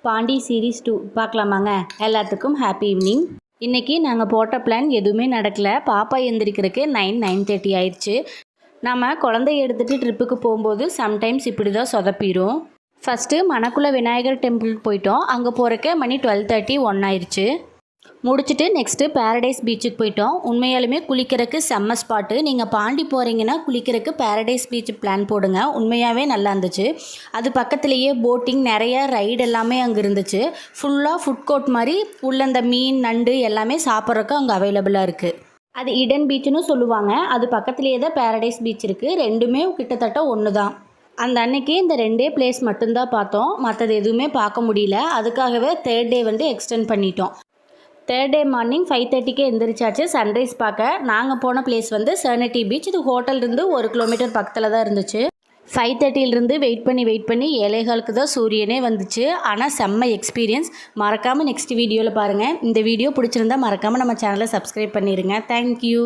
Pandi series 2 பார்க்கலாமாங்க. எல்லாத்துக்கும் happy evening. இன்றைக்கி நாங்கள் போட்ட பிளான் எதுவுமே நடக்கலை. பாப்பா எந்திரிக்கிறதுக்கு 9:30 ஆயிடுச்சு. நம்ம குழந்தைய எடுத்துகிட்டு ட்ரிப்புக்கு போகும்போது சம்டைம்ஸ் இப்படி தான் சொதப்பிடும். ஃபஸ்ட்டு மணக்குள விநாயகர் டெம்பிளுக்கு போயிட்டோம். அங்கே போகிறக்கு மணி 12:30 1 ஆயிடுச்சு. முடிச்சுட்டு நெக்ஸ்ட்டு பேரடைஸ் பீச்சுக்கு போயிட்டோம். உண்மையாலுமே குளிக்கிறதுக்கு செம்ம ஸ்பாட்டு. நீங்கள் பாண்டி போகிறீங்கன்னா குளிக்கிறதுக்கு பேரடைஸ் பீச் பிளான் போடுங்க. உண்மையாகவே நல்லா இருந்துச்சு. அது பக்கத்துலேயே போட்டிங், நிறைய ரைடு எல்லாமே அங்கே இருந்துச்சு. ஃபுல்லாக ஃபுட் கோர்ட் மாதிரி உள்ள இந்த மீன், நண்டு எல்லாமே சாப்பிட்றதுக்கு அங்கே அவைலபிளாக இருக்குது. அது இடன் பீச்சுன்னு சொல்லுவாங்க. அது பக்கத்துலேயே தான் பேரடைஸ் பீச் இருக்குது. ரெண்டுமே கிட்டத்தட்ட ஒன்று தான். அந்த அன்னைக்கு இந்த 2 பிளேஸ் மட்டும்தான் பார்த்தோம். மற்றது எதுவுமே பார்க்க முடியல. அதுக்காகவே 3rd டே எக்ஸ்டெண்ட் பண்ணிட்டோம். 3rd டே மார்னிங் 5:30க்கே எந்திரிச்சாச்சு சன்ரைஸ் பார்க்க. நாங்கள் போன பிளேஸ் செர்னிட்டி பீச். இது ஹோட்டல்லேருந்து 1 கிலோமீட்டர் பக்கத்தில் தான் இருந்துச்சு. 5:30லேருந்து வெயிட் பண்ணி 7:15 தான் சூரியனே வந்துச்சு. ஆனால் செம்ம எக்ஸ்பீரியன்ஸ். மறக்காமல் நெக்ஸ்ட் வீடியோவில் பாருங்கள். இந்த வீடியோ பிடிச்சிருந்தா மறக்காமல் நம்ம சேனலை சப்ஸ்கிரைப் பண்ணிடுங்க. தேங்க்யூ.